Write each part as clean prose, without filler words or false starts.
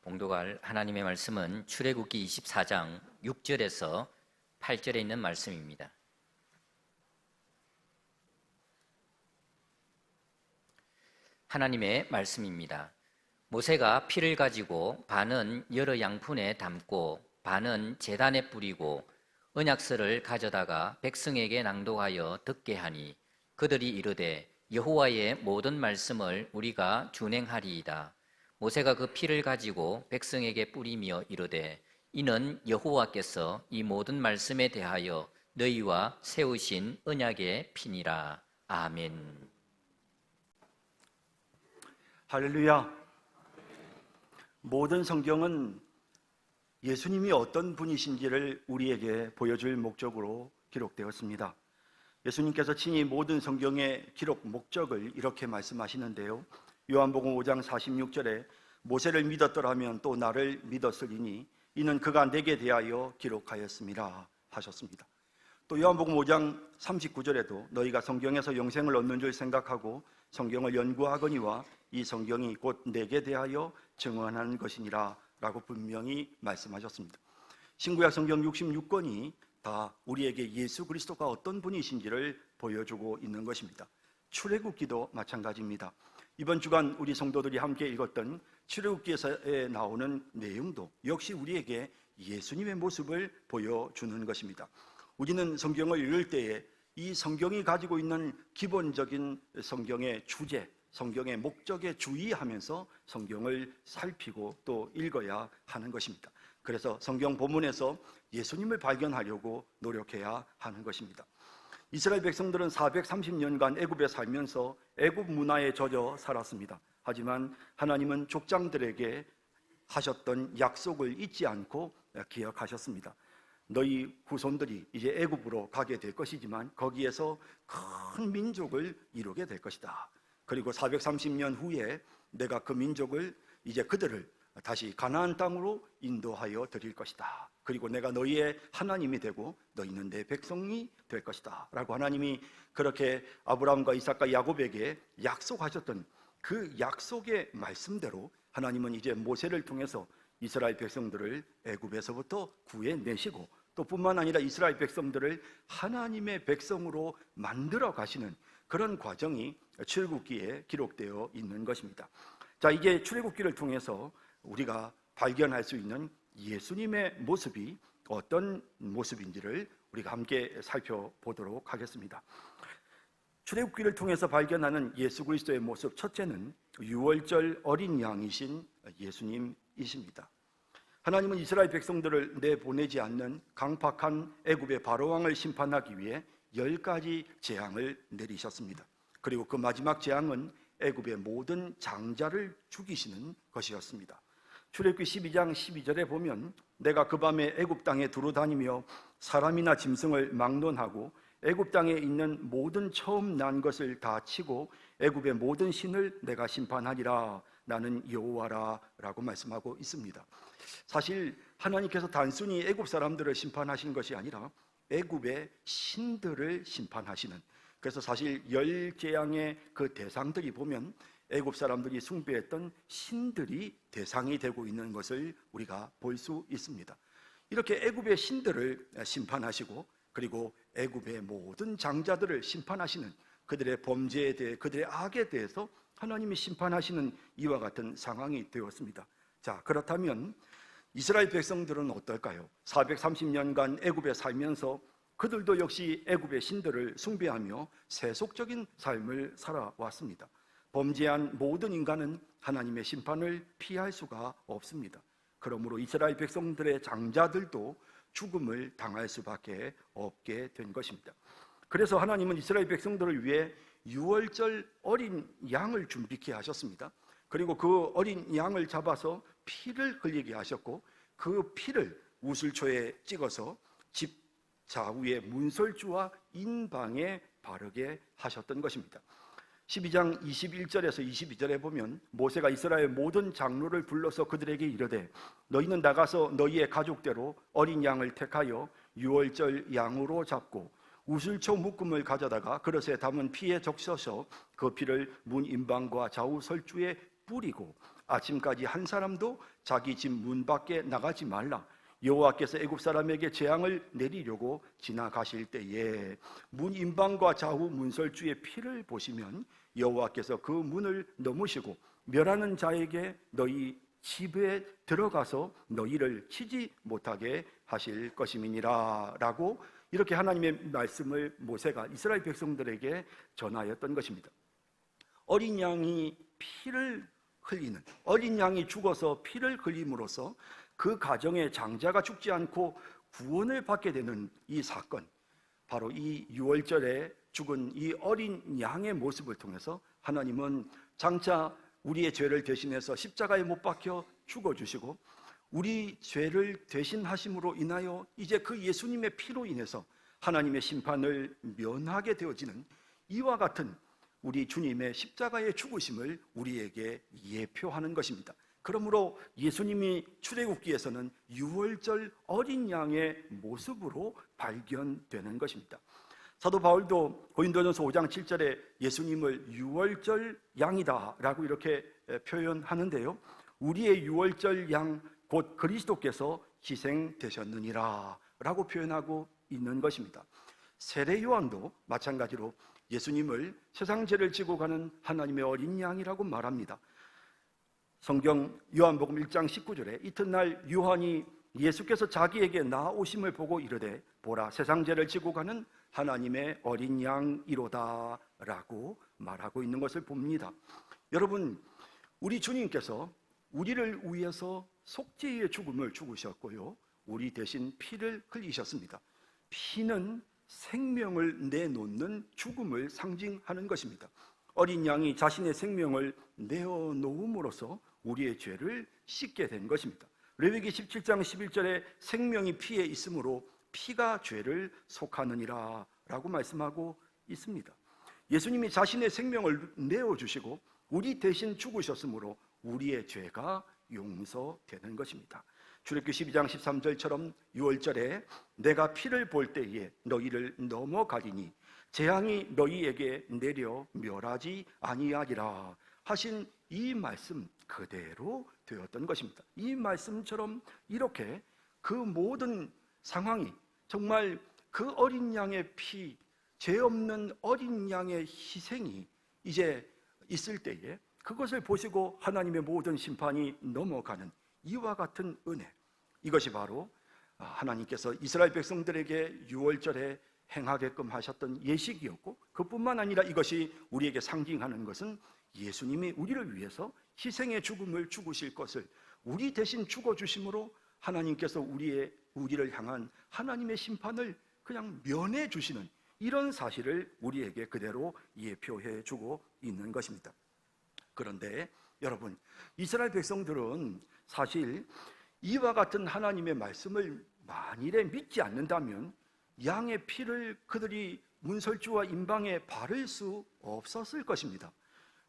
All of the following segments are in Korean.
봉독할 하나님의 말씀은 출애굽기 24장 6절에서 8절에 있는 말씀입니다. 하나님의 말씀입니다. 모세가 피를 가지고 반은 여러 양푼에 담고 반은 제단에 뿌리고 언약서를 가져다가 백성에게 낭독하여 듣게 하니 그들이 이르되 여호와의 모든 말씀을 우리가 준행하리이다. 모세가 그 피를 가지고 백성에게 뿌리며 이르되 이는 여호와께서 이 모든 말씀에 대하여 너희와 세우신 언약의 피니라. 아멘. 할렐루야. 모든 성경은 예수님이 어떤 분이신지를 우리에게 보여줄 목적으로 기록되었습니다. 예수님께서 친히 모든 성경의 기록 목적을 이렇게 말씀하시는데요. 요한복음 5장 46절에 모세를 믿었더라면 또 나를 믿었으리니 이는 그가 내게 대하여 기록하였음이라 하셨습니다. 또 요한복음 5장 39절에도 너희가 성경에서 영생을 얻는 줄 생각하고 성경을 연구하거니와 이 성경이 곧 내게 대하여 증언하는 것이니라 라고 분명히 말씀하셨습니다. 신구약 성경 66권이 다 우리에게 예수 그리스도가 어떤 분이신지를 보여주고 있는 것입니다. 출애굽기도 마찬가지입니다. 이번 주간 우리 성도들이 함께 읽었던 출애굽기에서 나오는 내용도 역시 우리에게 예수님의 모습을 보여주는 것입니다. 우리는 성경을 읽을 때에 이 성경이 가지고 있는 기본적인 성경의 주제, 성경의 목적에 주의하면서 성경을 살피고 또 읽어야 하는 것입니다. 그래서 성경 본문에서 예수님을 발견하려고 노력해야 하는 것입니다. 이스라엘 백성들은 430년간 애굽에 살면서 애굽 문화에 젖어 살았습니다. 하지만 하나님은 족장들에게 하셨던 약속을 잊지 않고 기억하셨습니다. 너희 후손들이 이제 애굽으로 가게 될 것이지만 거기에서 큰 민족을 이루게 될 것이다. 그리고 430년 후에 내가 그 민족을 이제 그들을 다시 가나안 땅으로 인도하여 드릴 것이다. 그리고 내가 너희의 하나님이 되고 너희는 내 백성이 될 것이다 라고 하나님이 그렇게 아브라함과 이삭과 야곱에게 약속하셨던 그 약속의 말씀대로 하나님은 이제 모세를 통해서 이스라엘 백성들을 애굽에서부터 구해내시고 또 뿐만 아니라 이스라엘 백성들을 하나님의 백성으로 만들어 가시는 그런 과정이 출애굽기에 기록되어 있는 것입니다. 자, 이제 출애굽기를 통해서 우리가 발견할 수 있는 예수님의 모습이 어떤 모습인지를 우리가 함께 살펴보도록 하겠습니다. 출애굽기를 통해서 발견하는 예수 그리스도의 모습, 첫째는 유월절 어린 양이신 예수님이십니다. 하나님은 이스라엘 백성들을 내보내지 않는 강팍한 애굽의 바로왕을 심판하기 위해 10가지 재앙을 내리셨습니다. 그리고 그 마지막 재앙은 애굽의 모든 장자를 죽이시는 것이었습니다. 출애굽기 12장 12절에 보면 내가 그 밤에 애굽 땅에 두루 다니며 사람이나 짐승을 막론하고 애굽 땅에 있는 모든 처음 난 것을 다 치고 애굽의 모든 신을 내가 심판하리라. 나는 여호와라 라고 말씀하고 있습니다. 사실 하나님께서 단순히 애굽 사람들을 심판하신 것이 아니라 애굽의 신들을 심판하시는, 그래서 사실 10재앙의 그 대상들이 보면 애굽 사람들이 숭배했던 신들이 대상이 되고 있는 것을 우리가 볼 수 있습니다. 이렇게 애굽의 신들을 심판하시고 그리고 애굽의 모든 장자들을 심판하시는, 그들의 범죄에 대해 그들의 악에 대해서 하나님이 심판하시는 이와 같은 상황이 되었습니다. 자, 그렇다면 이스라엘 백성들은 어떨까요? 430년간 애굽에 살면서 그들도 역시 애굽의 신들을 숭배하며 세속적인 삶을 살아왔습니다. 범죄한 모든 인간은 하나님의 심판을 피할 수가 없습니다. 그러므로 이스라엘 백성들의 장자들도 죽음을 당할 수밖에 없게 된 것입니다. 그래서 하나님은 이스라엘 백성들을 위해 유월절 어린 양을 준비케 하셨습니다. 그리고 그 어린 양을 잡아서 피를 흘리게 하셨고 그 피를 우슬초에 찍어서 집 좌우의 문설주와 인방에 바르게 하셨던 것입니다. 12장 21절에서 22절에 보면 모세가 이스라엘 모든 장로를 불러서 그들에게 이르되 너희는 나가서 너희의 가족대로 어린 양을 택하여 유월절 양으로 잡고 우슬초 묶음을 가져다가 그릇에 담은 피에 적셔서 그 피를 문 인방과 좌우 설주에 뿌리고 아침까지 한 사람도 자기 집 문 밖에 나가지 말라. 여호와께서 애굽 사람에게 재앙을 내리려고 지나가실 때에 문 인방과 좌우 문설주의 피를 보시면 여호와께서 그 문을 넘으시고 멸하는 자에게 너희 집에 들어가서 너희를 치지 못하게 하실 것임이니라 라고 이렇게 하나님의 말씀을 모세가 이스라엘 백성들에게 전하였던 것입니다. 어린 양이 피를 흘리는, 어린 양이 죽어서 피를 흘림으로써 그 가정의 장자가 죽지 않고 구원을 받게 되는 이 사건, 바로 이 유월절에 죽은 이 어린 양의 모습을 통해서 하나님은 장차 우리의 죄를 대신해서 십자가에 못 박혀 죽어주시고 우리 죄를 대신하심으로 인하여 이제 그 예수님의 피로 인해서 하나님의 심판을 면하게 되어지는 이와 같은 우리 주님의 십자가의 죽으심을 우리에게 예표하는 것입니다. 그러므로 예수님이 출애굽기에서는 유월절 어린 양의 모습으로 발견되는 것입니다. 사도 바울도 고린도전서 5장 7절에 예수님을 유월절 양이다라고 이렇게 표현하는데요. 우리의 유월절 양 곧 그리스도께서 희생되셨느니라 라고 표현하고 있는 것입니다. 세례 요한도 마찬가지로 예수님을 세상 죄를 지고 가는 하나님의 어린 양이라고 말합니다. 성경 요한복음 1장 19절에 이튿날 요한이 예수께서 자기에게 나오심을 보고 이르되 보라 세상 죄를 지고 가는 하나님의 어린 양이로다 라고 말하고 있는 것을 봅니다. 여러분, 우리 주님께서 우리를 위해서 속죄의 죽음을 죽으셨고요, 우리 대신 피를 흘리셨습니다. 피는 생명을 내놓는 죽음을 상징하는 것입니다. 어린 양이 자신의 생명을 내어놓음으로써 우리의 죄를 씻게 된 것입니다. 레위기 17장 11절에 생명이 피에 있으므로 피가 죄를 속하느니라 라고 말씀하고 있습니다. 예수님이 자신의 생명을 내어주시고 우리 대신 죽으셨으므로 우리의 죄가 용서되는 것입니다. 출애굽기 12장 13절처럼 유월절에 내가 피를 볼 때에 너희를 넘어가리니 재앙이 너희에게 내려 멸하지 아니하리라 하신 이 말씀 그대로 되었던 것입니다. 이 말씀처럼 이렇게 그 모든 상황이 정말 그 어린 양의 피, 죄 없는 어린 양의 희생이 이제 있을 때에 그것을 보시고 하나님의 모든 심판이 넘어가는 이와 같은 은혜, 이것이 바로 하나님께서 이스라엘 백성들에게 유월절에 행하게끔 하셨던 예식이었고, 그뿐만 아니라 이것이 우리에게 상징하는 것은 예수님이 우리를 위해서 희생의 죽음을 죽으실 것을 우리 대신 죽어주심으로 하나님께서 우리를 향한 하나님의 심판을 그냥 면해 주시는 이런 사실을 우리에게 그대로 예표해 주고 있는 것입니다. 그런데 여러분, 이스라엘 백성들은 사실 이와 같은 하나님의 말씀을 만일에 믿지 않는다면 양의 피를 그들이 문설주와 임방에 바를 수 없었을 것입니다.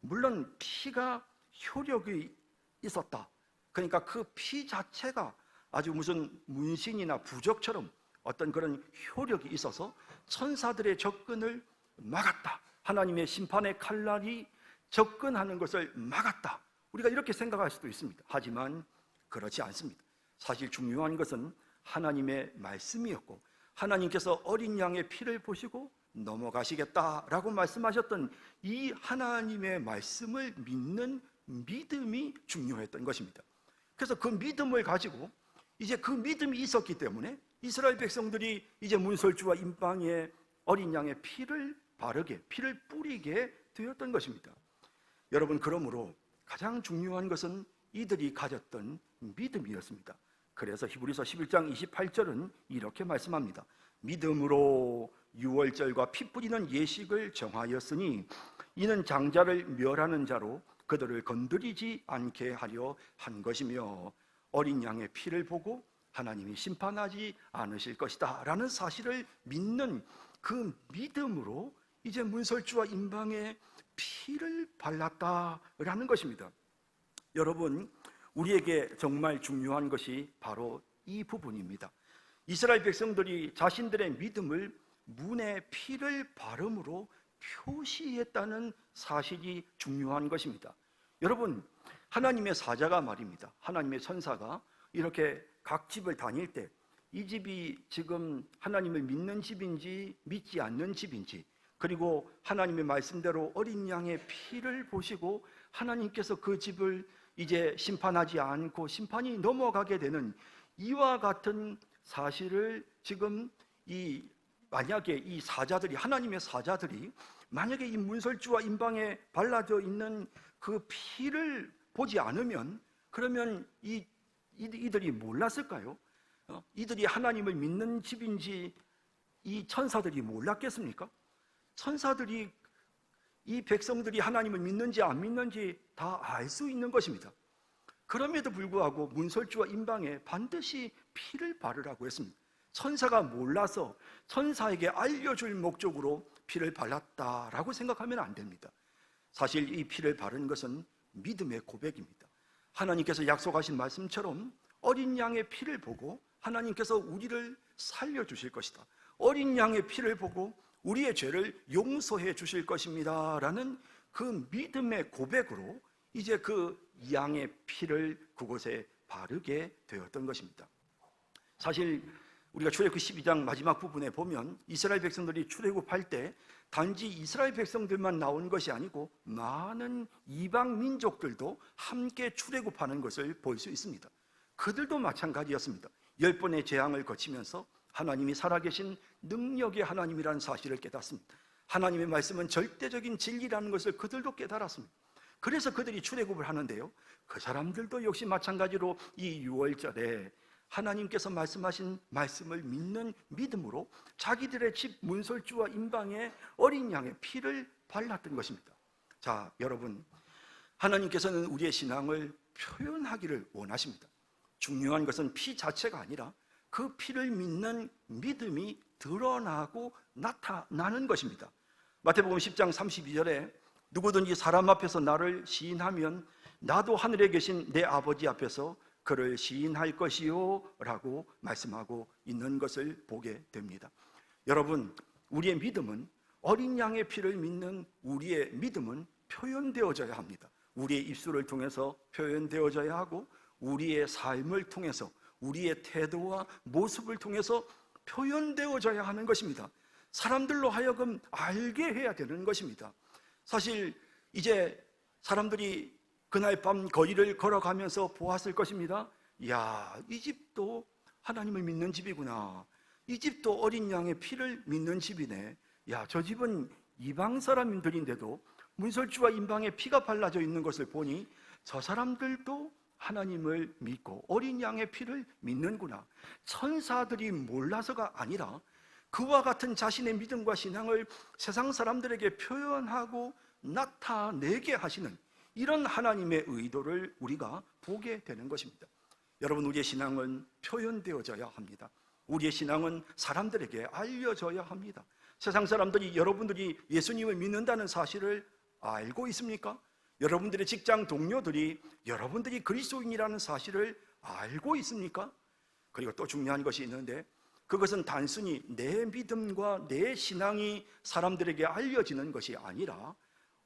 물론 피가 효력이 있었다, 그러니까 그 피 자체가 아주 무슨 문신이나 부적처럼 어떤 그런 효력이 있어서 천사들의 접근을 막았다, 하나님의 심판의 칼날이 접근하는 것을 막았다, 우리가 이렇게 생각할 수도 있습니다. 하지만 그렇지 않습니다. 사실 중요한 것은 하나님의 말씀이었고, 하나님께서 어린 양의 피를 보시고 넘어가시겠다라고 말씀하셨던 이 하나님의 말씀을 믿는 믿음이 중요했던 것입니다. 그래서 그 믿음을 가지고 이제 그 믿음이 있었기 때문에 이스라엘 백성들이 이제 문설주와 임방에 어린 양의 피를 바르게, 피를 뿌리게 되었던 것입니다. 여러분, 그러므로 가장 중요한 것은 이들이 가졌던 믿음이었습니다. 그래서 히브리서 11장 28절은 이렇게 말씀합니다. 믿음으로 유월절과 피 뿌리는 예식을 정하였으니 이는 장자를 멸하는 자로 그들을 건드리지 않게 하려 한 것이며 어린 양의 피를 보고 하나님이 심판하지 않으실 것이다 라는 사실을 믿는 그 믿음으로 이제 문설주와 임방에 피를 발랐다라는 것입니다. 여러분, 우리에게 정말 중요한 것이 바로 이 부분입니다. 이스라엘 백성들이 자신들의 믿음을 문에 피를 바름으로 표시했다는 사실이 중요한 것입니다. 여러분, 하나님의 사자가 말입니다. 하나님의 천사가 이렇게 각 집을 다닐 때 이 집이 지금 하나님을 믿는 집인지 믿지 않는 집인지, 그리고 하나님의 말씀대로 어린 양의 피를 보시고 하나님께서 그 집을 이제 심판하지 않고 심판이 넘어가게 되는 이와 같은 사실을 지금 만약에 이 사자들이, 하나님의 사자들이 만약에 이 문설주와 임방에 발라져 있는 그 피를 보지 않으면, 그러면 이들이 몰랐을까요? 이들이 하나님을 믿는 집인지 이 천사들이 몰랐겠습니까? 천사들이 이 백성들이 하나님을 믿는지 안 믿는지 다 알 수 있는 것입니다. 그럼에도 불구하고 문설주와 임방에 반드시 피를 바르라고 했습니다. 천사가 몰라서 천사에게 알려줄 목적으로 피를 발랐다라고 생각하면 안 됩니다. 사실 이 피를 바른 것은 믿음의 고백입니다. 하나님께서 약속하신 말씀처럼 어린 양의 피를 보고 하나님께서 우리를 살려주실 것이다, 어린 양의 피를 보고 우리의 죄를 용서해 주실 것입니다 라는 그 믿음의 고백으로 이제 그 양의 피를 그곳에 바르게 되었던 것입니다. 사실 우리가 출애굽 12장 마지막 부분에 보면 이스라엘 백성들이 출애굽할 때 단지 이스라엘 백성들만 나온 것이 아니고 많은 이방 민족들도 함께 출애굽하는 것을 볼 수 있습니다. 그들도 마찬가지였습니다. 10번의 재앙을 거치면서 하나님이 살아계신 능력의 하나님이라는 사실을 깨닫습니다. 하나님의 말씀은 절대적인 진리라는 것을 그들도 깨달았습니다. 그래서 그들이 출애굽을 하는데요, 그 사람들도 역시 마찬가지로 이 6월절에 하나님께서 말씀하신 말씀을 믿는 믿음으로 자기들의 집 문설주와 임방에 어린 양의 피를 발랐던 것입니다. 자, 여러분, 하나님께서는 우리의 신앙을 표현하기를 원하십니다. 중요한 것은 피 자체가 아니라 그 피를 믿는 믿음이 드러나고 나타나는 것입니다. 마태복음 10장 32절에 누구든지 사람 앞에서 나를 시인하면 나도 하늘에 계신 내 아버지 앞에서 그를 시인할 것이요 라고 말씀하고 있는 것을 보게 됩니다. 여러분, 우리의 믿음은, 어린 양의 피를 믿는 우리의 믿음은 표현되어져야 합니다. 우리의 입술을 통해서 표현되어져야 하고 우리의 삶을 통해서, 우리의 태도와 모습을 통해서 표현되어져야 하는 것입니다. 사람들로 하여금 알게 해야 되는 것입니다. 사실 이제 사람들이 그날 밤 거리를 걸어가면서 보았을 것입니다. 야, 이 집도 하나님을 믿는 집이구나. 이 집도 어린 양의 피를 믿는 집이네. 야, 저 집은 이방 사람들인데도 문설주와 임방에 피가 발라져 있는 것을 보니 저 사람들도 하나님을 믿고 어린 양의 피를 믿는구나. 천사들이 몰라서가 아니라 그와 같은 자신의 믿음과 신앙을 세상 사람들에게 표현하고 나타내게 하시는 이런 하나님의 의도를 우리가 보게 되는 것입니다. 여러분, 우리의 신앙은 표현되어져야 합니다. 우리의 신앙은 사람들에게 알려져야 합니다. 세상 사람들이 여러분들이 예수님을 믿는다는 사실을 알고 있습니까? 여러분들의 직장 동료들이 여러분들이 그리스도인이라는 사실을 알고 있습니까? 그리고 또 중요한 것이 있는데, 그것은 단순히 내 믿음과 내 신앙이 사람들에게 알려지는 것이 아니라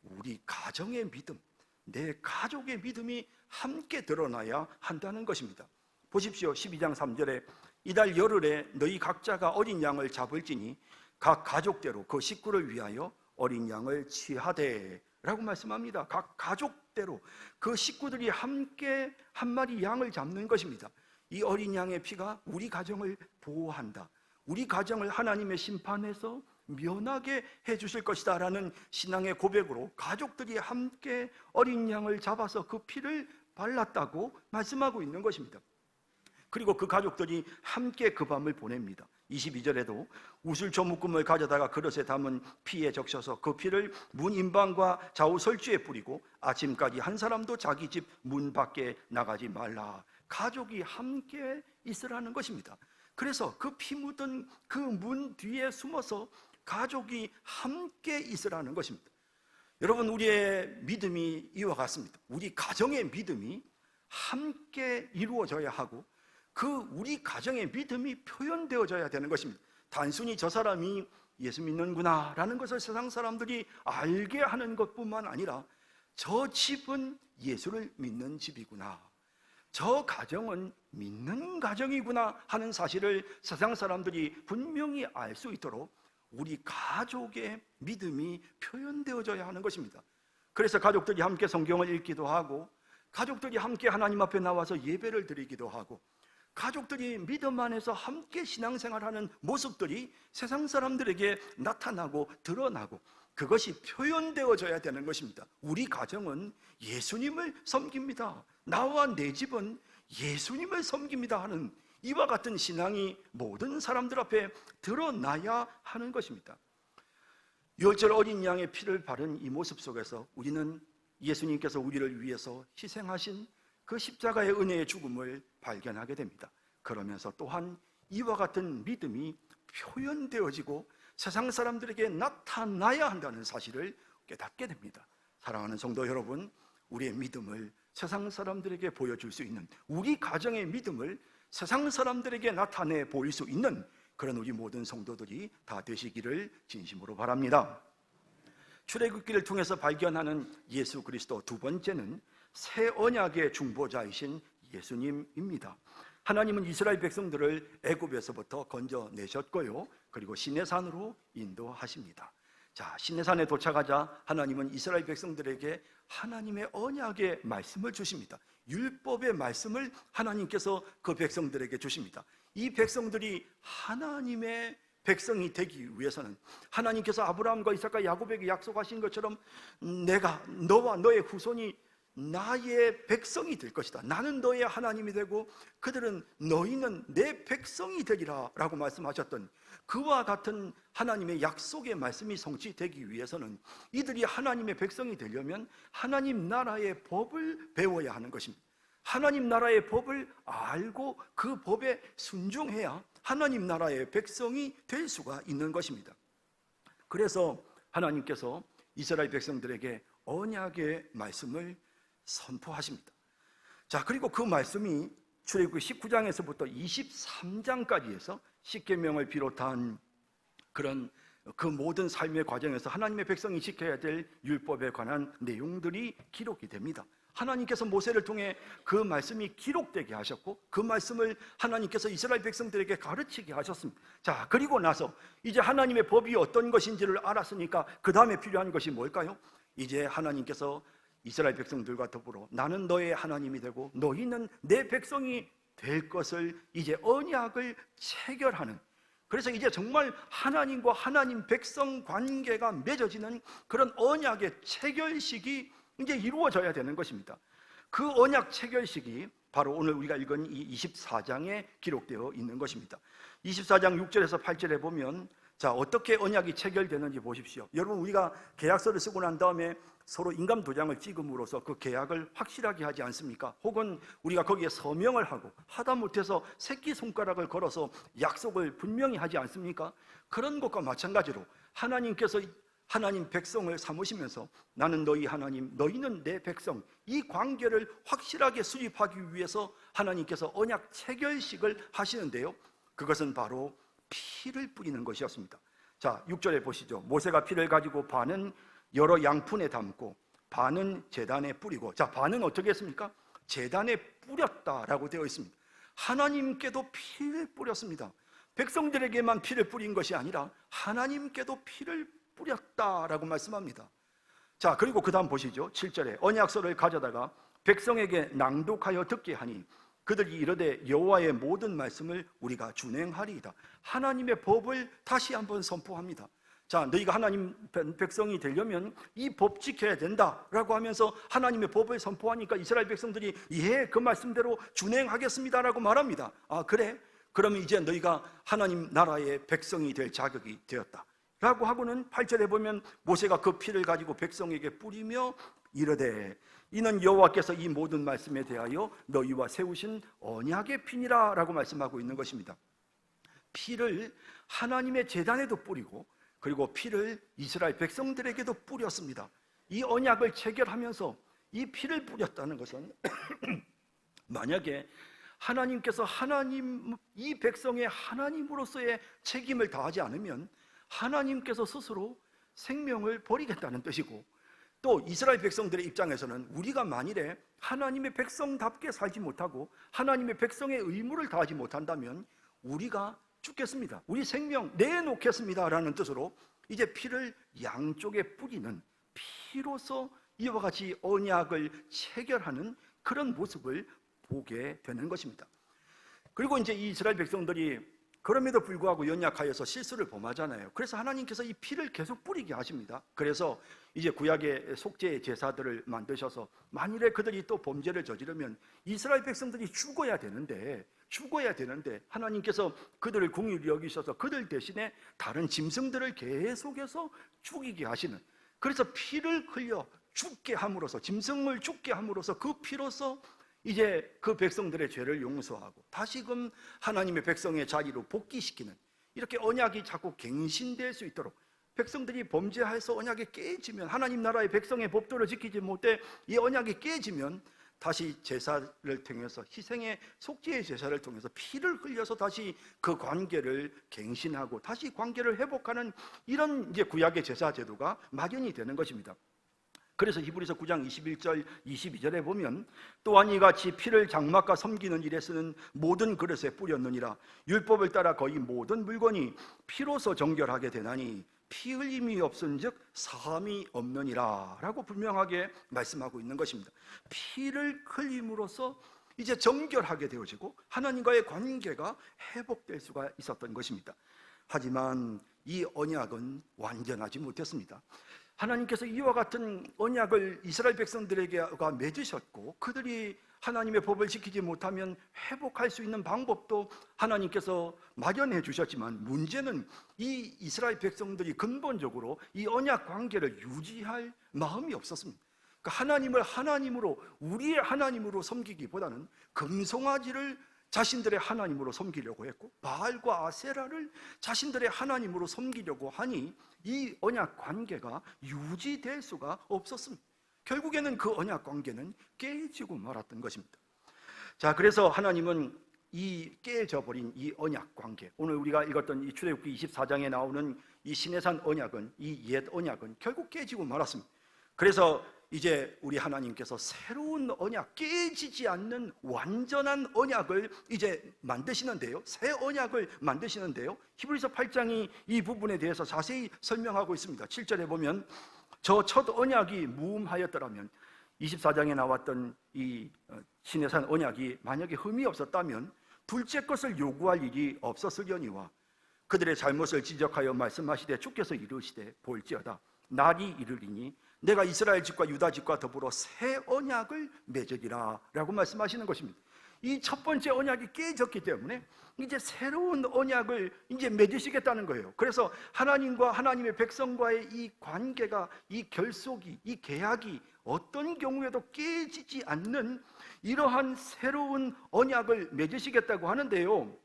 우리 가정의 믿음, 내 가족의 믿음이 함께 드러나야 한다는 것입니다. 보십시오. 12장 3절에 이달 열흘에 너희 각자가 어린 양을 잡을지니 각 가족대로 그 식구를 위하여 어린 양을 취하되 라고 말씀합니다. 각 가족대로 그 식구들이 함께 한 마리 양을 잡는 것입니다. 이 어린 양의 피가 우리 가정을 보호한다, 우리 가정을 하나님의 심판에서 면하게 해주실 것이다 라는 신앙의 고백으로 가족들이 함께 어린 양을 잡아서 그 피를 발랐다고 말씀하고 있는 것입니다. 그리고 그 가족들이 함께 그 밤을 보냅니다. 22절에도 우슬 조묶음을 가져다가 그릇에 담은 피에 적셔서 그 피를 문 임방과 좌우 설주에 뿌리고 아침까지 한 사람도 자기 집 문 밖에 나가지 말라. 가족이 함께 있으라는 것입니다. 그래서 그 피 묻은 그 문 뒤에 숨어서 가족이 함께 있으라는 것입니다. 여러분, 우리의 믿음이 이와 같습니다. 우리 가정의 믿음이 함께 이루어져야 하고 그 우리 가정의 믿음이 표현되어져야 되는 것입니다. 단순히 저 사람이 예수 믿는구나 라는 것을 세상 사람들이 알게 하는 것뿐만 아니라 저 집은 예수를 믿는 집이구나, 저 가정은 믿는 가정이구나 하는 사실을 세상 사람들이 분명히 알 수 있도록 우리 가족의 믿음이 표현되어져야 하는 것입니다. 그래서 가족들이 함께 성경을 읽기도 하고, 가족들이 함께 하나님 앞에 나와서 예배를 드리기도 하고, 가족들이 믿음 안에서 함께 신앙생활하는 모습들이 세상 사람들에게 나타나고 드러나고, 그것이 표현되어져야 되는 것입니다. 우리 가정은 예수님을 섬깁니다, 나와 내 집은 예수님을 섬깁니다 하는 이와 같은 신앙이 모든 사람들 앞에 드러나야 하는 것입니다. 유월절 어린 양의 피를 바른 이 모습 속에서 우리는 예수님께서 우리를 위해서 희생하신 그 십자가의 은혜의 죽음을 발견하게 됩니다. 그러면서 또한 이와 같은 믿음이 표현되어지고 세상 사람들에게 나타나야 한다는 사실을 깨닫게 됩니다. 사랑하는 성도 여러분, 우리의 믿음을 세상 사람들에게 보여줄 수 있는, 우리 가정의 믿음을 세상 사람들에게 나타내 보일 수 있는 그런 우리 모든 성도들이 다 되시기를 진심으로 바랍니다. 출애굽기를 통해서 발견하는 예수 그리스도, 두 번째는 새 언약의 중보자이신 예수님입니다. 하나님은 이스라엘 백성들을 애굽에서부터 건져내셨고요, 그리고 시내산으로 인도하십니다. 자, 시내산에 도착하자 하나님은 이스라엘 백성들에게 하나님의 언약의 말씀을 주십니다. 율법의 말씀을 하나님께서 그 백성들에게 주십니다. 이 백성들이 하나님의 백성이 되기 위해서는 하나님께서 아브라함과 이삭과 야곱에게 약속하신 것처럼 내가 너와 너의 후손이 나의 백성이 될 것이다, 나는 너의 하나님이 되고 그들은 너희는 내 백성이 되리라 라고 말씀하셨던 그와 같은 하나님의 약속의 말씀이 성취되기 위해서는 이들이 하나님의 백성이 되려면 하나님 나라의 법을 배워야 하는 것입니다. 하나님 나라의 법을 알고 그 법에 순종해야 하나님 나라의 백성이 될 수가 있는 것입니다. 그래서 하나님께서 이스라엘 백성들에게 언약의 말씀을 선포하십니다. 자, 그리고 그 말씀이 출애굽기 19장에서부터 23장까지 해서 십계명을 비롯한 그런 그 모든 삶의 과정에서 하나님의 백성이 지켜야 될 율법에 관한 내용들이 기록이 됩니다. 하나님께서 모세를 통해 그 말씀이 기록되게 하셨고, 그 말씀을 하나님께서 이스라엘 백성들에게 가르치게 하셨습니다. 자, 그리고 나서 이제 하나님의 법이 어떤 것인지를 알았으니까 그 다음에 필요한 것이 뭘까요? 이제 하나님께서 이스라엘 백성들과 더불어 나는 너의 하나님이 되고 너희는 내 백성이 될 것을 이제 언약을 체결하는, 그래서 이제 정말 하나님과 하나님 백성 관계가 맺어지는 그런 언약의 체결식이 이제 이루어져야 되는 것입니다. 그 언약 체결식이 바로 오늘 우리가 읽은 이 24장에 기록되어 있는 것입니다. 24장 6절에서 8절에 보면, 자, 어떻게 언약이 체결되는지 보십시오. 여러분, 우리가 계약서를 쓰고 난 다음에 서로 인감 도장을 찍음으로써 그 계약을 확실하게 하지 않습니까? 혹은 우리가 거기에 서명을 하고 하다못해서 새끼손가락을 걸어서 약속을 분명히 하지 않습니까? 그런 것과 마찬가지로 하나님께서 하나님 백성을 삼으시면서 나는 너희 하나님, 너희는 내 백성, 이 관계를 확실하게 수립하기 위해서 하나님께서 언약 체결식을 하시는데요, 그것은 바로 피를 뿌리는 것이었습니다. 자, 6절에 보시죠. 모세가 피를 가지고 반은 여러 양푼에 담고 반은 제단에 뿌리고, 자, 반은 어떻게 했습니까? 제단에 뿌렸다라고 되어 있습니다. 하나님께도 피를 뿌렸습니다. 백성들에게만 피를 뿌린 것이 아니라 하나님께도 피를 뿌렸다라고 말씀합니다. 자, 그리고 그 다음 보시죠. 7절에 언약서를 가져다가 백성에게 낭독하여 듣게 하니 그들이 이르되 여호와의 모든 말씀을 우리가 준행하리이다. 하나님의 법을 다시 한번 선포합니다. 자, 너희가 하나님 백성이 되려면 이 법 지켜야 된다라고 하면서 하나님의 법을 선포하니까 이스라엘 백성들이 예, 그 말씀대로 준행하겠습니다라고 말합니다. 아, 그래? 그러면 이제 너희가 하나님 나라의 백성이 될 자격이 되었다 라고 하고는 8절에 보면 모세가 그 피를 가지고 백성에게 뿌리며 이르되 이는 여호와께서 이 모든 말씀에 대하여 너희와 세우신 언약의 피니라 라고 말씀하고 있는 것입니다. 피를 하나님의 제단에도 뿌리고 그리고 피를 이스라엘 백성들에게도 뿌렸습니다. 이 언약을 체결하면서 이 피를 뿌렸다는 것은 만약에 하나님께서 이 백성의 하나님으로서의 책임을 다하지 않으면 하나님께서 스스로 생명을 버리겠다는 뜻이고, 또 이스라엘 백성들의 입장에서는 우리가 만일에 하나님의 백성답게 살지 못하고 하나님의 백성의 의무를 다하지 못한다면 우리가 죽겠습니다, 우리 생명 내놓겠습니다 라는 뜻으로 이제 피를 양쪽에 뿌리는, 피로서 이와 같이 언약을 체결하는 그런 모습을 보게 되는 것입니다. 그리고 이제 이 이스라엘 백성들이 그럼에도 불구하고 연약하여서 실수를 범하잖아요. 그래서 하나님께서 이 피를 계속 뿌리게 하십니다. 그래서 이제 구약의 속죄의 제사들을 만드셔서 만일에 그들이 또 범죄를 저지르면 이스라엘 백성들이 죽어야 되는데 하나님께서 그들을 긍휼히 여기셔서 그들 대신에 다른 짐승들을 계속해서 죽이게 하시는, 그래서 피를 흘려 죽게 함으로써, 짐승을 죽게 함으로써 그 피로서 이제 그 백성들의 죄를 용서하고 다시금 하나님의 백성의 자리로 복귀시키는, 이렇게 언약이 자꾸 갱신될 수 있도록, 백성들이 범죄해서 언약이 깨지면, 하나님 나라의 백성의 법도를 지키지 못해 이 언약이 깨지면 다시 제사를 통해서, 희생의 속죄의 제사를 통해서 피를 흘려서 다시 그 관계를 갱신하고 다시 관계를 회복하는 이런 이제 구약의 제사 제도가 마련이 되는 것입니다. 그래서 히브리서 9장 21절 22절에 보면 또한 이같이 피를 장막과 섬기는 일에 쓰는 모든 그릇에 뿌렸느니라. 율법을 따라 거의 모든 물건이 피로서 정결하게 되나니 피 흘림이 없은즉 사함이 없느니라 라고 분명하게 말씀하고 있는 것입니다. 피를 흘림으로써 이제 정결하게 되어지고 하나님과의 관계가 회복될 수가 있었던 것입니다. 하지만 이 언약은 완전하지 못했습니다. 하나님께서 이와 같은 언약을 이스라엘 백성들에게 맺으셨고 그들이 하나님의 법을 지키지 못하면 회복할 수 있는 방법도 하나님께서 마련해 주셨지만, 문제는 이 이스라엘 백성들이 근본적으로 이 언약 관계를 유지할 마음이 없었습니다. 그러니까 하나님을 하나님으로, 우리의 하나님으로 섬기기보다는 금송아지를 자신들의 하나님으로 섬기려고 했고 바알과 아세라를 자신들의 하나님으로 섬기려고 하니 이 언약 관계가 유지될 수가 없었습니다. 결국에는 그 언약 관계는 깨지고 말았던 것입니다. 자, 그래서 하나님은 이 깨져 버린 이 언약 관계, 오늘 우리가 읽었던 이 출애굽기 24장에 나오는 이 시내산 언약은, 이 옛 언약은 결국 깨지고 말았습니다. 그래서 이제 우리 하나님께서 새로운 언약, 깨지지 않는 완전한 언약을 이제 만드시는데요, 새 언약을 만드시는데요, 히브리서 8장이 이 부분에 대해서 자세히 설명하고 있습니다. 7절에 보면 저 첫 언약이 무음하였더라면, 24장에 나왔던 이 시내산 언약이 만약에 흠이 없었다면 둘째 것을 요구할 일이 없었으려니와 그들의 잘못을 지적하여 말씀하시되 주께서 이르시되 볼지어다 날이 이르리니 내가 이스라엘 집과 유다 집과 더불어 새 언약을 맺으리라 라고 말씀하시는 것입니다. 이 첫 번째 언약이 깨졌기 때문에 이제 새로운 언약을 이제 맺으시겠다는 거예요. 그래서 하나님과 하나님의 백성과의 이 관계가, 이 결속이, 이 계약이 어떤 경우에도 깨지지 않는 이러한 새로운 언약을 맺으시겠다고 하는데요,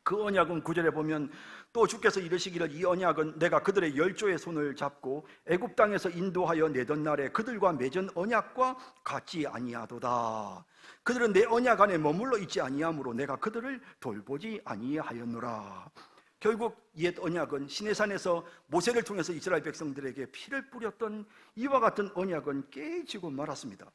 그 언약은 9절에 보면 또 주께서 이르시기를 이 언약은 내가 그들의 열조의 손을 잡고 애굽 땅에서 인도하여 내던 날에 그들과 맺은 언약과 같지 아니하도다. 그들은 내 언약 안에 머물러 있지 아니하므로 내가 그들을 돌보지 아니하였노라. 결국 옛 언약은 시내산에서 모세를 통해서 이스라엘 백성들에게 피를 뿌렸던 이와 같은 언약은 깨지고 말았습니다.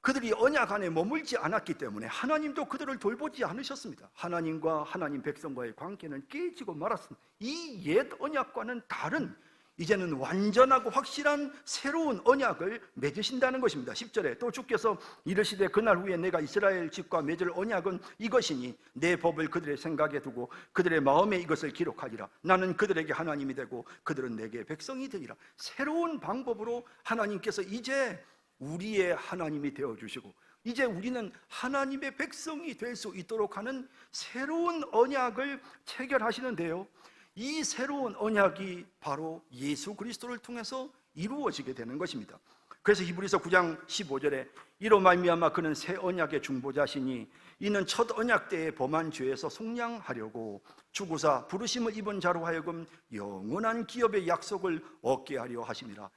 그들이 언약 안에 머물지 않았기 때문에 하나님도 그들을 돌보지 않으셨습니다. 하나님과 하나님 백성과의 관계는 깨지고 말았습니다. 이 옛 언약과는 다른, 이제는 완전하고 확실한 새로운 언약을 맺으신다는 것입니다. 10절에 또 주께서 이르시되 그날 후에 내가 이스라엘 집과 맺을 언약은 이것이니 내 법을 그들의 생각에 두고 그들의 마음에 이것을 기록하리라. 나는 그들에게 하나님이 되고 그들은 내게 백성이 되리라. 새로운 방법으로 하나님께서 이제 우리의 하나님이 되어주시고 이제 우리는 하나님의 백성이 될 수 있도록 하는 새로운 언약을 체결하시는데요, 이 새로운 언약이 바로 예수 그리스도를 통해서 이루어지게 되는 것입니다. 그래서 히브리서 9장 15절에 이로 말미암아 그는 새 언약의 중보자시니 이는 첫 언약 때에 범한 죄에서 속량하려고 주구사 부르심을 입은 자로 하여금 영원한 기업의 약속을 얻게 하려 하심이라.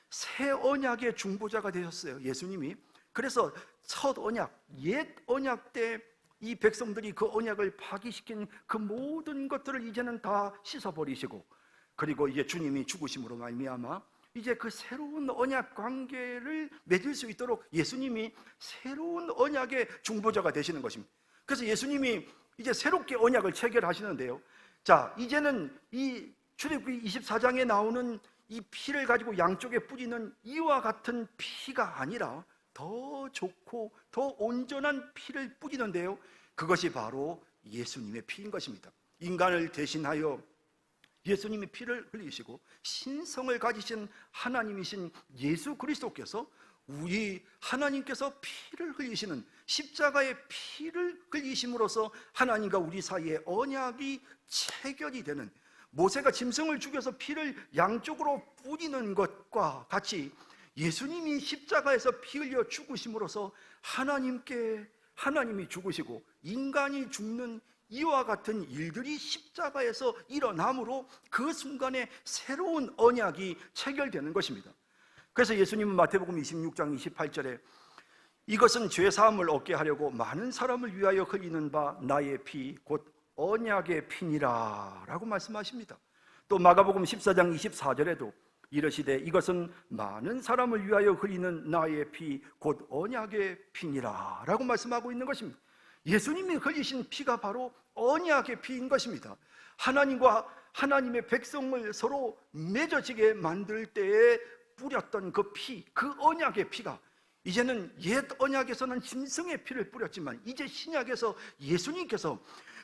새 언약의 중보자가 되셨어요, 예수님이. 그래서 첫 언약, 옛 언약 때 이 백성들이 그 언약을 파기시킨 그 모든 것들을 이제는 다 씻어버리시고, 그리고 이제 주님이 죽으심으로 말미암아 이제 그 새로운 언약 관계를 맺을 수 있도록 예수님이 새로운 언약의 중보자가 되시는 것입니다. 그래서 예수님이 이제 새롭게 언약을 체결하시는데요. 자, 이제는 이 출애굽기 24장에 나오는 이 피를 가지고 양쪽에 뿌리는 이와 같은 피가 아니라 더 좋고 더 온전한 피를 뿌리는데요. 그것이 바로 예수님의 피인 것입니다. 인간을 대신하여 예수님이 피를 흘리시고 신성을 가지신 하나님이신 예수 그리스도께서 우리 하나님께서 피를 흘리시는 십자가의 피를 흘리심으로써 하나님과 우리 사이에 언약이 체결이 되는, 모세가 짐승을 죽여서 피를 양쪽으로 뿌리는 것과 같이 예수님이 십자가에서 피 흘려 죽으심으로써 하나님이 죽으시고 인간이 죽는 이와 같은 일들이 십자가에서 일어남으로 그 순간에 새로운 언약이 체결되는 것입니다. 그래서 예수님은 마태복음 26장 28절에 이것은 죄사함을 얻게 하려고 많은 사람을 위하여 흘리는 바 나의 피 곧 언약의 피니라 라고 말씀하십니다. 또 마가복음 14장 24절에도 이르시되 이것은 많은 사람을 위하여 흘리는 나의 피 곧 언약의 피니라 라고 말씀하고 있는 것입니다. 예수님이 흘리신 피가 바로 언약의 피인 것입니다. 하나님과 하나님의 백성을 서로 맺어지게 만들 때에 뿌렸던 그 피, 그 언약의 피가 이제는 옛 언약에서는 짐승의 피를 뿌렸지만 이제 신약에서 예수님께서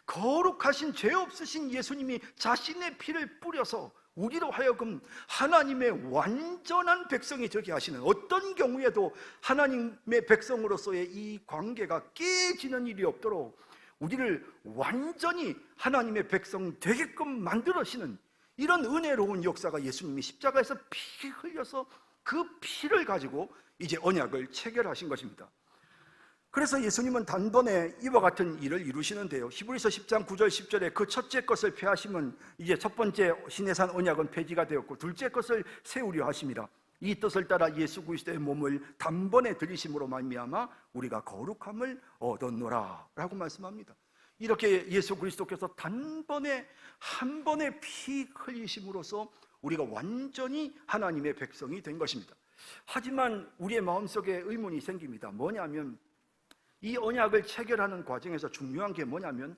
거룩하신 죄 없으신 예수님이 자신의 피를 뿌려서 우리로 하여금 하나님의 완전한 백성이 되게 하시는, 어떤 경우에도 하나님의 백성으로서의 이 관계가 깨지는 일이 없도록 우리를 완전히 하나님의 백성 되게끔 만들어시는 이런 은혜로운 역사가 예수님이 십자가에서 피 흘려서 그 피를 가지고 이제 언약을 체결하신 것입니다. 그래서 예수님은 단번에 이와 같은 일을 이루시는데요. 히브리서 10장 9절 10절에 그 첫째 것을 폐하시면 이제 첫 번째 시내산 언약은 폐지가 되었고 둘째 것을 세우려 하심이라. 이 뜻을 따라 예수 그리스도의 몸을 단번에 들이심으로 말미암아 우리가 거룩함을 얻었노라 라고 말씀합니다. 이렇게 예수 그리스도께서 단번에 한 번의 피 흘리심으로써 우리가 완전히 하나님의 백성이 된 것입니다. 하지만 우리의 마음속에 의문이 생깁니다. 뭐냐면 이 언약을 체결하는 과정에서 중요한 게 뭐냐면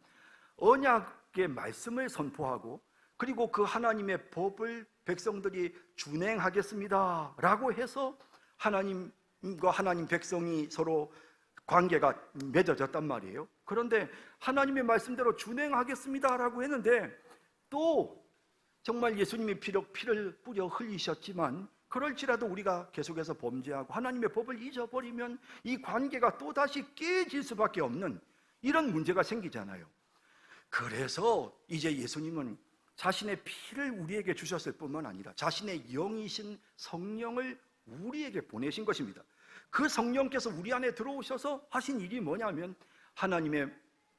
언약의 말씀을 선포하고 그리고 그 하나님의 법을 백성들이 준행하겠습니다 라고 해서 하나님과 하나님 백성이 서로 관계가 맺어졌단 말이에요. 그런데 하나님의 말씀대로 준행하겠습니다 라고 했는데 또 정말 예수님이 피를 뿌려 흘리셨지만 그럴지라도 우리가 계속해서 범죄하고 하나님의 법을 잊어버리면 이 관계가 또다시 깨질 수밖에 없는 이런 문제가 생기잖아요. 그래서 이제 예수님은 자신의 피를 우리에게 주셨을 뿐만 아니라 자신의 영이신 성령을 우리에게 보내신 것입니다. 그 성령께서 우리 안에 들어오셔서 하신 일이 뭐냐면 하나님의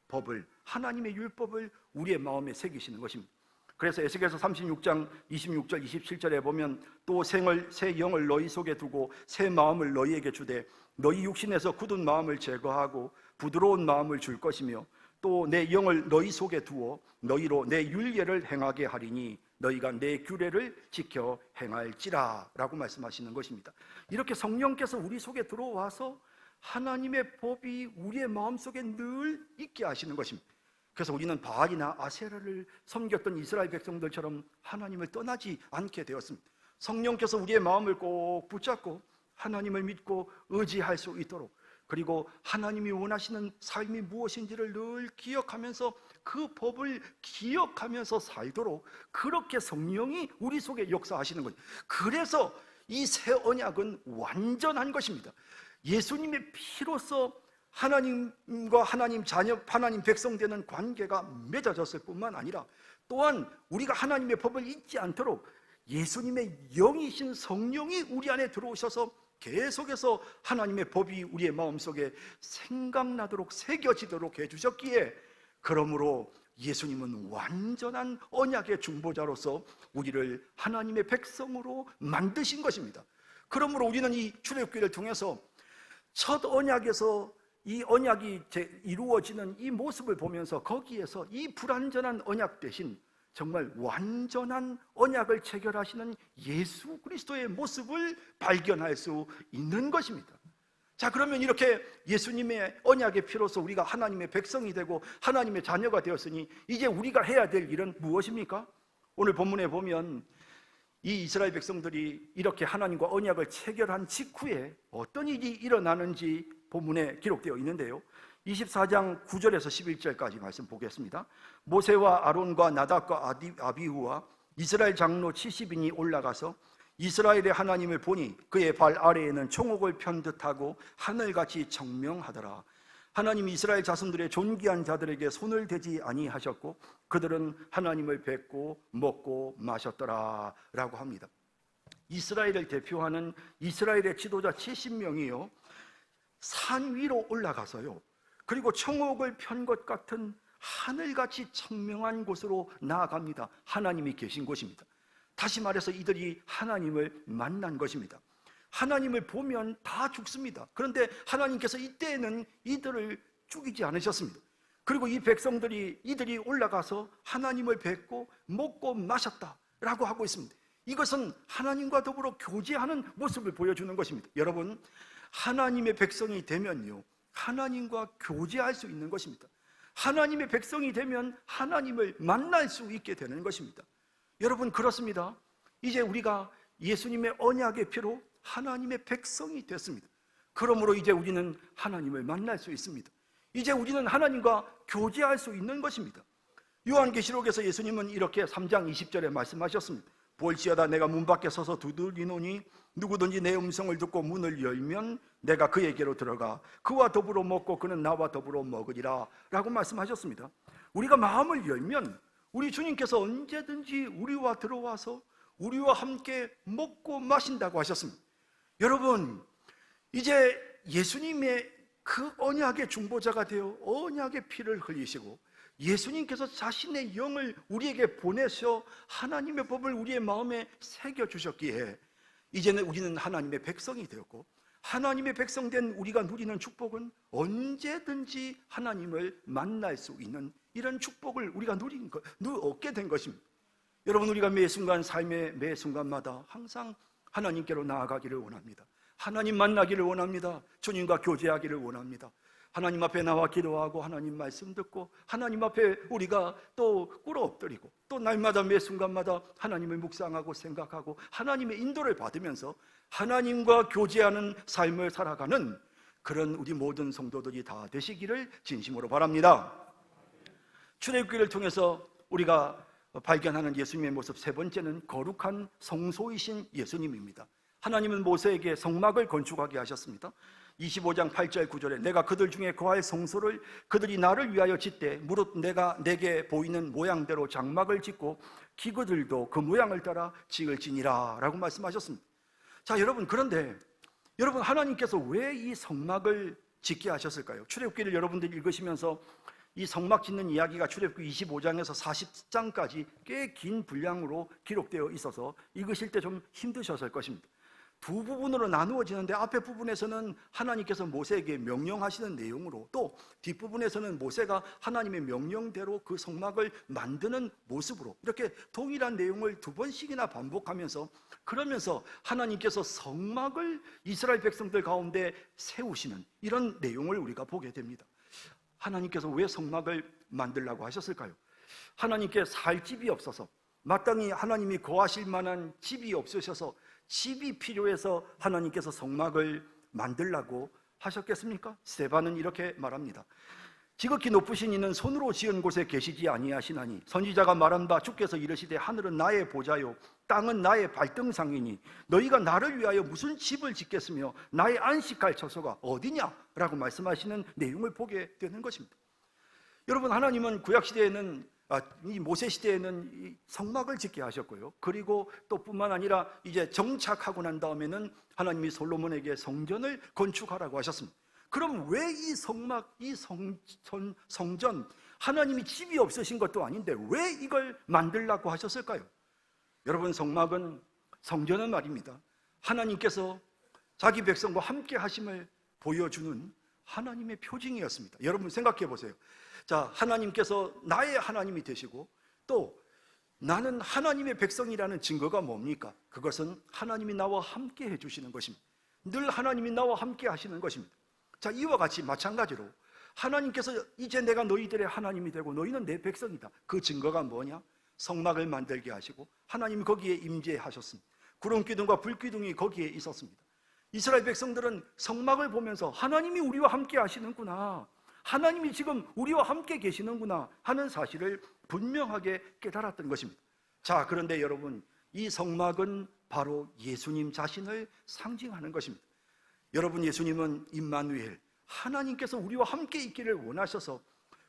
법을, 하나님의 율법을 우리의 마음에 새기시는 것입니다. 그래서 에스겔서 36장 26절 27절에 보면 또 새 영을 너희 속에 두고 새 마음을 너희에게 주되 너희 육신에서 굳은 마음을 제거하고 부드러운 마음을 줄 것이며 또 내 영을 너희 속에 두어 너희로 내 율례를 행하게 하리니 너희가 내 규례를 지켜 행할지라 라고 말씀하시는 것입니다. 이렇게 성령께서 우리 속에 들어와서 하나님의 법이 우리의 마음속에 늘 있게 하시는 것입니다. 그래서 우리는 바알이나 아세라를 섬겼던 이스라엘 백성들처럼 하나님을 떠나지 않게 되었습니다. 성령께서 우리의 마음을 꼭 붙잡고 하나님을 믿고 의지할 수 있도록, 그리고 하나님이 원하시는 삶이 무엇인지를 늘 기억하면서 그 법을 기억하면서 살도록 그렇게 성령이 우리 속에 역사하시는 거죠. 그래서 이 새 언약은 완전한 것입니다. 예수님의 피로서 하나님과 하나님 자녀, 하나님 백성 되는 관계가 맺어졌을 뿐만 아니라 또한 우리가 하나님의 법을 잊지 않도록 예수님의 영이신 성령이 우리 안에 들어오셔서 계속해서 하나님의 법이 우리의 마음속에 생각나도록 새겨지도록 해주셨기에, 그러므로 예수님은 완전한 언약의 중보자로서 우리를 하나님의 백성으로 만드신 것입니다. 그러므로 우리는 이 출애굽기를 통해서 첫 언약에서 이 언약이 이루어지는 이 모습을 보면서 거기에서 이 불완전한 언약 대신 정말 완전한 언약을 체결하시는 예수 그리스도의 모습을 발견할 수 있는 것입니다. 자, 그러면 이렇게 예수님의 언약의 피로서 우리가 하나님의 백성이 되고 하나님의 자녀가 되었으니 이제 우리가 해야 될 일은 무엇입니까? 오늘 본문에 보면 이 이스라엘 백성들이 이렇게 하나님과 언약을 체결한 직후에 어떤 일이 일어나는지 본문에 기록되어 있는데요, 24장 9절에서 11절까지 말씀 보겠습니다. 모세와 아론과 나답과 아비후와 이스라엘 장로 70인이 올라가서 이스라엘의 하나님을 보니 그의 발 아래에는 총옥을 편 듯하고 하늘같이 청명하더라. 하나님이 이스라엘 자손들의 존귀한 자들에게 손을 대지 아니하셨고 그들은 하나님을 뵙고 먹고 마셨더라 라고 합니다. 이스라엘을 대표하는 이스라엘의 지도자 70명이요 산 위로 올라가서요, 그리고 청옥을 편 것 같은 하늘같이 청명한 곳으로 나아갑니다. 하나님이 계신 곳입니다. 다시 말해서 이들이 하나님을 만난 것입니다. 하나님을 보면 다 죽습니다. 그런데 하나님께서 이때에는 이들을 죽이지 않으셨습니다. 그리고 이 백성들이 이들이 올라가서 하나님을 뵙고 먹고 마셨다라고 하고 있습니다. 이것은 하나님과 더불어 교제하는 모습을 보여주는 것입니다. 여러분, 하나님의 백성이 되면요, 하나님과 교제할 수 있는 것입니다. 하나님의 백성이 되면 하나님을 만날 수 있게 되는 것입니다. 여러분, 그렇습니다. 이제 우리가 예수님의 언약의 피로 하나님의 백성이 됐습니다. 그러므로 이제 우리는 하나님을 만날 수 있습니다. 이제 우리는 하나님과 교제할 수 있는 것입니다. 요한계시록에서 예수님은 이렇게 3장 20절에 말씀하셨습니다. 볼지어다 내가 문 밖에 서서 두드리노니 누구든지 내 음성을 듣고 문을 열면 내가 그에게로 들어가 그와 더불어 먹고 그는 나와 더불어 먹으리라 라고 말씀하셨습니다. 우리가 마음을 열면 우리 주님께서 언제든지 우리와 들어와서 우리와 함께 먹고 마신다고 하셨습니다. 여러분, 이제 예수님의 그 언약의 중보자가 되어 언약의 피를 흘리시고 예수님께서 자신의 영을 우리에게 보내셔 하나님의 법을 우리의 마음에 새겨주셨기에 이제는 우리는 하나님의 백성이 되었고, 하나님의 백성된 우리가 누리는 축복은 언제든지 하나님을 만날 수 있는 이런 축복을 우리가 얻게 된 것입니다. 여러분, 우리가 매 순간 삶의 매 순간마다 항상 하나님께로 나아가기를 원합니다. 하나님 만나기를 원합니다. 주님과 교제하기를 원합니다. 하나님 앞에 나와 기도하고 하나님 말씀 듣고 하나님 앞에 우리가 또 꿇어 엎드리고 또 날마다 매 순간마다 하나님을 묵상하고 생각하고 하나님의 인도를 받으면서 하나님과 교제하는 삶을 살아가는 그런 우리 모든 성도들이 다 되시기를 진심으로 바랍니다. 출애굽기를 통해서 우리가 발견하는 예수님의 모습 세 번째는 거룩한 성소이신 예수님입니다. 하나님은 모세에게 성막을 건축하게 하셨습니다. 25장 8절 9절에 내가 그들 중에 거할 성소를 그들이 나를 위하여 짓되 무릇 내가 내게 보이는 모양대로 장막을 짓고 기구들도 그 모양을 따라 지을지니라 라고 말씀하셨습니다. 자, 여러분, 그런데 여러분, 하나님께서 왜 이 성막을 짓게 하셨을까요? 출애굽기를 여러분들이 읽으시면서 이 성막 짓는 이야기가 출애굽기 25장에서 40장까지 꽤 긴 분량으로 기록되어 있어서 읽으실 때 좀 힘드셨을 것입니다. 두 부분으로 나누어지는데 앞에 부분에서는 하나님께서 모세에게 명령하시는 내용으로, 또 뒷부분에서는 모세가 하나님의 명령대로 그 성막을 만드는 모습으로 이렇게 동일한 내용을 두 번씩이나 반복하면서, 그러면서 하나님께서 성막을 이스라엘 백성들 가운데 세우시는 이런 내용을 우리가 보게 됩니다. 하나님께서 왜 성막을 만들라고 하셨을까요? 하나님께 살 집이 없어서, 마땅히 하나님이 거하실 만한 집이 없으셔서 집이 필요해서 하나님께서 성막을 만들라고 하셨겠습니까? 스데반은 이렇게 말합니다. 지극히 높으신 이는 손으로 지은 곳에 계시지 아니하시나니 선지자가 말한 바 주께서 이르시되 하늘은 나의 보좌요 땅은 나의 발등상이니 너희가 나를 위하여 무슨 집을 짓겠으며 나의 안식할 처소가 어디냐? 라고 말씀하시는 내용을 보게 되는 것입니다. 여러분, 하나님은 구약시대에는 이 모세시대에는 이 성막을 짓게 하셨고요, 그리고 또 뿐만 아니라 이제 정착하고 난 다음에는 하나님이 솔로몬에게 성전을 건축하라고 하셨습니다. 그럼 왜 이 성막, 이 성전, 하나님이 집이 없으신 것도 아닌데 왜 이걸 만들라고 하셨을까요? 여러분, 성막은, 성전은 말입니다, 하나님께서 자기 백성과 함께 하심을 보여주는 하나님의 표징이었습니다. 여러분 생각해 보세요. 자, 하나님께서 나의 하나님이 되시고 또 나는 하나님의 백성이라는 증거가 뭡니까? 그것은 하나님이 나와 함께 해주시는 것입니다. 늘 하나님이 나와 함께 하시는 것입니다. 자, 이와 같이 마찬가지로 하나님께서 이제 내가 너희들의 하나님이 되고 너희는 내 백성이다. 그 증거가 뭐냐? 성막을 만들게 하시고 하나님이 거기에 임재하셨습니다. 구름기둥과 불기둥이 거기에 있었습니다. 이스라엘 백성들은 성막을 보면서 하나님이 우리와 함께 하시는구나, 하나님이 지금 우리와 함께 계시는구나 하는 사실을 분명하게 깨달았던 것입니다. 자, 그런데 여러분, 이 성막은 바로 예수님 자신을 상징하는 것입니다. 여러분, 예수님은 임마누엘, 하나님께서 우리와 함께 있기를 원하셔서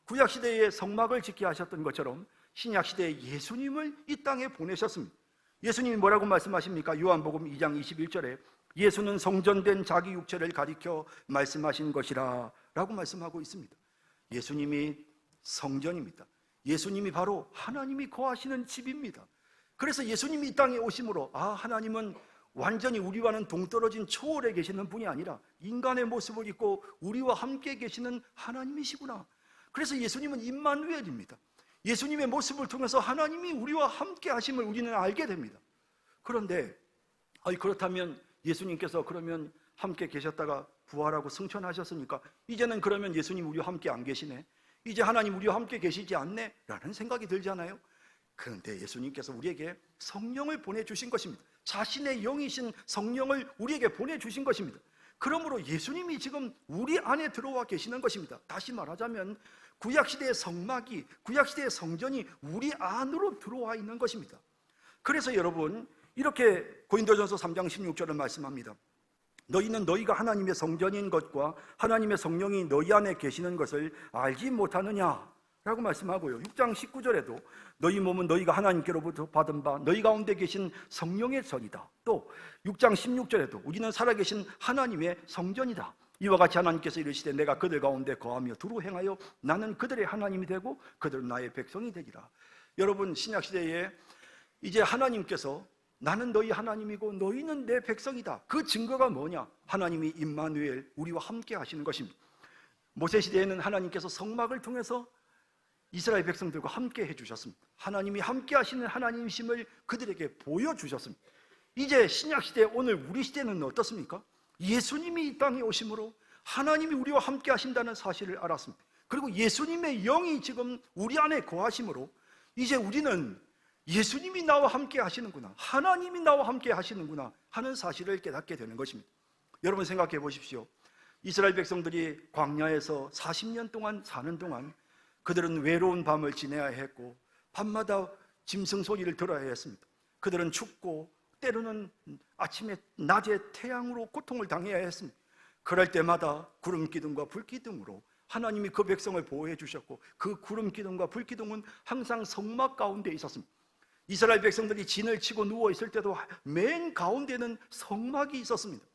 구약시대에 성막을 짓게 하셨던 것처럼 신약시대에 예수님을 이 땅에 보내셨습니다. 예수님이 뭐라고 말씀하십니까? 요한복음 2장 21절에 예수는 성전된 자기 육체를 가리켜 말씀하신 것이라 라고 말씀하고 있습니다. 예수님이 성전입니다. 예수님이 바로 하나님이 거하시는 집입니다. 그래서 예수님이 이 땅에 오심으로 하나님은 완전히 우리와는 동떨어진 초월에 계시는 분이 아니라 인간의 모습을 입고 우리와 함께 계시는 하나님이시구나. 그래서 예수님은 임마누엘입니다. 예수님의 모습을 통해서 하나님이 우리와 함께 하심을 우리는 알게 됩니다. 그런데 그렇다면 예수님께서 그러면 함께 계셨다가 부활하고 승천하셨으니까 이제는 그러면 예수님 우리와 함께 안 계시네, 이제 하나님 우리와 함께 계시지 않네 라는 생각이 들잖아요. 그런데 예수님께서 우리에게 성령을 보내주신 것입니다. 자신의 영이신 성령을 우리에게 보내주신 것입니다. 그러므로 예수님이 지금 우리 안에 들어와 계시는 것입니다. 다시 말하자면 구약시대의 성막이, 구약시대의 성전이 우리 안으로 들어와 있는 것입니다. 그래서 여러분, 이렇게 고린도전서 3장 16절을 말씀합니다. 너희는 너희가 하나님의 성전인 것과 하나님의 성령이 너희 안에 계시는 것을 알지 못하느냐 라고 말씀하고요. 6장 19절에도 너희 몸은 너희가 하나님께로부터 받은 바 너희 가운데 계신 성령의 전이다. 또 6장 16절에도 우리는 살아계신 하나님의 성전이다. 이와 같이 하나님께서 이르시되 내가 그들 가운데 거하며 두루 행하여 나는 그들의 하나님이 되고 그들은 나의 백성이 되리라. 여러분, 신약시대에 이제 하나님께서 나는 너희 하나님이고 너희는 내 백성이다. 그 증거가 뭐냐? 하나님이 임마누엘, 우리와 함께 하시는 것입니다. 모세시대에는 하나님께서 성막을 통해서 이스라엘 백성들과 함께 해주셨습니다. 하나님이 함께 하시는 하나님이심을 그들에게 보여주셨습니다. 이제 신약시대, 오늘 우리 시대는 어떻습니까? 예수님이 이 땅에 오심으로 하나님이 우리와 함께 하신다는 사실을 알았습니다. 그리고 예수님의 영이 지금 우리 안에 거하심으로 이제 우리는 예수님이 나와 함께 하시는구나, 하나님이 나와 함께 하시는구나 하는 사실을 깨닫게 되는 것입니다. 여러분 생각해 보십시오. 이스라엘 백성들이 광야에서 40년 동안 사는 동안 그들은 외로운 밤을 지내야 했고 밤마다 짐승 소리를 들어야 했습니다. 그들은 춥고 때로는 아침에 낮에 태양으로 고통을 당해야 했습니다. 그럴 때마다 구름 기둥과 불 기둥으로 하나님이 그 백성을 보호해 주셨고 그 구름 기둥과 불 기둥은 항상 성막 가운데 있었습니다. 이스라엘 백성들이 진을 치고 누워 있을 때도 맨 가운데는 성막이 있었습니다.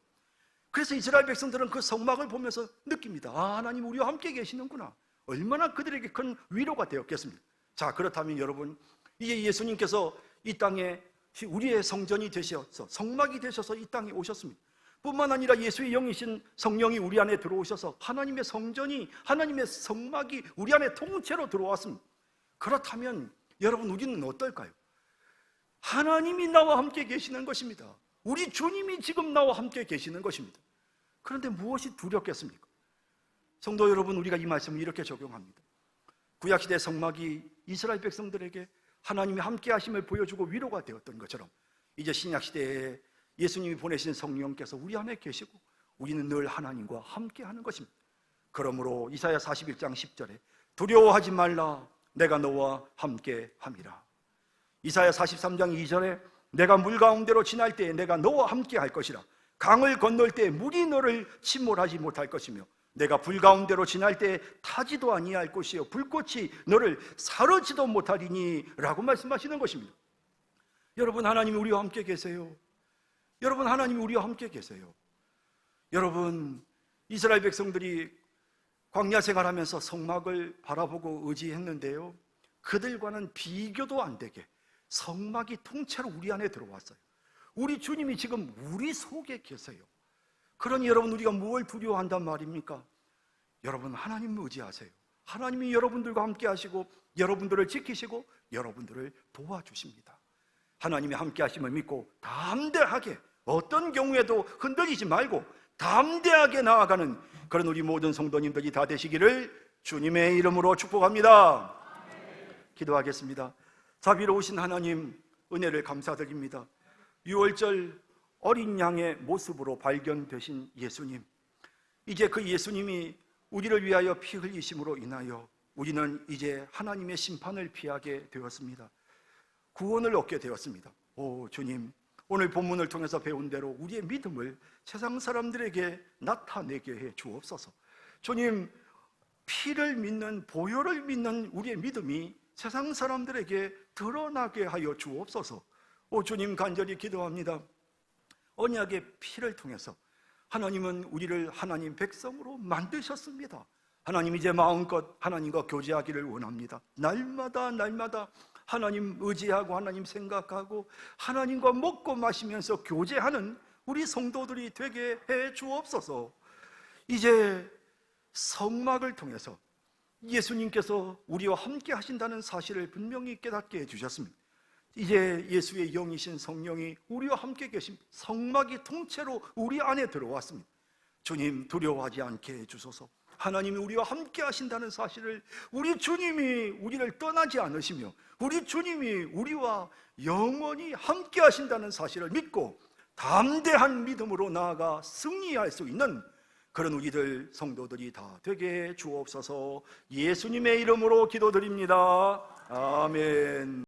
그래서 이스라엘 백성들은 그 성막을 보면서 느낍니다. 하나님 우리와 함께 계시는구나. 얼마나 그들에게 큰 위로가 되었겠습니까? 자, 그렇다면 여러분, 이제 예수님께서 이 땅에 우리의 성전이 되셔서 성막이 되셔서 이 땅에 오셨습니다. 뿐만 아니라 예수의 영이신 성령이 우리 안에 들어오셔서 하나님의 성전이, 하나님의 성막이 우리 안에 통째로 들어왔습니다. 그렇다면 여러분, 우리는 어떨까요? 하나님이 나와 함께 계시는 것입니다. 우리 주님이 지금 나와 함께 계시는 것입니다. 그런데 무엇이 두렵겠습니까? 성도 여러분, 우리가 이 말씀을 이렇게 적용합니다. 구약시대 성막이 이스라엘 백성들에게 하나님이 함께 하심을 보여주고 위로가 되었던 것처럼 이제 신약시대에 예수님이 보내신 성령께서 우리 안에 계시고 우리는 늘 하나님과 함께 하는 것입니다. 그러므로 이사야 41장 10절에 두려워하지 말라, 내가 너와 함께 함이라. 이사야 43장 2절에 내가 물 가운데로 지날 때에 내가 너와 함께 할 것이라. 강을 건널 때 물이 너를 침몰하지 못할 것이며 내가 불 가운데로 지날 때에 타지도 아니할 것이요 불꽃이 너를 사르지도 못하리니 라고 말씀하시는 것입니다. 여러분, 하나님이 우리와 함께 계세요. 여러분, 하나님이 우리와 함께 계세요. 여러분, 이스라엘 백성들이 광야 생활하면서 성막을 바라보고 의지했는데요, 그들과는 비교도 안 되게 성막이 통째로 우리 안에 들어왔어요. 우리 주님이 지금 우리 속에 계세요. 그러니 여러분, 우리가 무엇을 두려워한단 말입니까? 여러분, 하나님을 의지하세요. 하나님이 여러분들과 함께 하시고 여러분들을 지키시고 여러분들을 도와주십니다. 하나님이 함께 하심을 믿고 담대하게, 어떤 경우에도 흔들리지 말고 담대하게 나아가는 그런 우리 모든 성도님들이 다 되시기를 주님의 이름으로 축복합니다. 기도하겠습니다. 자비로우신 하나님, 은혜를 감사드립니다. 6월절 어린 양의 모습으로 발견되신 예수님, 이제 그 예수님이 우리를 위하여 피 흘리심으로 인하여 우리는 이제 하나님의 심판을 피하게 되었습니다. 구원을 얻게 되었습니다. 오 주님, 오늘 본문을 통해서 배운 대로 우리의 믿음을 세상 사람들에게 나타내게 해 주옵소서. 주님, 피를 믿는, 보혈을 믿는 우리의 믿음이 세상 사람들에게 드러나게 하여 주옵소서. 오 주님, 간절히 기도합니다. 언약의 피를 통해서 하나님은 우리를 하나님 백성으로 만드셨습니다. 하나님, 이제 마음껏 하나님과 교제하기를 원합니다. 날마다 하나님 의지하고 하나님 생각하고 하나님과 먹고 마시면서 교제하는 우리 성도들이 되게 해 주옵소서. 이제 성막을 통해서 예수님께서 우리와 함께 하신다는 사실을 분명히 깨닫게 해 주셨습니다. 이제 예수의 영이신 성령이 우리와 함께 계신 성막이 통째로 우리 안에 들어왔습니다. 주님, 두려워하지 않게 해주소서. 하나님이 우리와 함께 하신다는 사실을, 우리 주님이 우리를 떠나지 않으시며 우리 주님이 우리와 영원히 함께 하신다는 사실을 믿고 담대한 믿음으로 나아가 승리할 수 있는 그런 우리들 성도들이 다 되게 해 주옵소서. 예수님의 이름으로 기도드립니다. 아멘.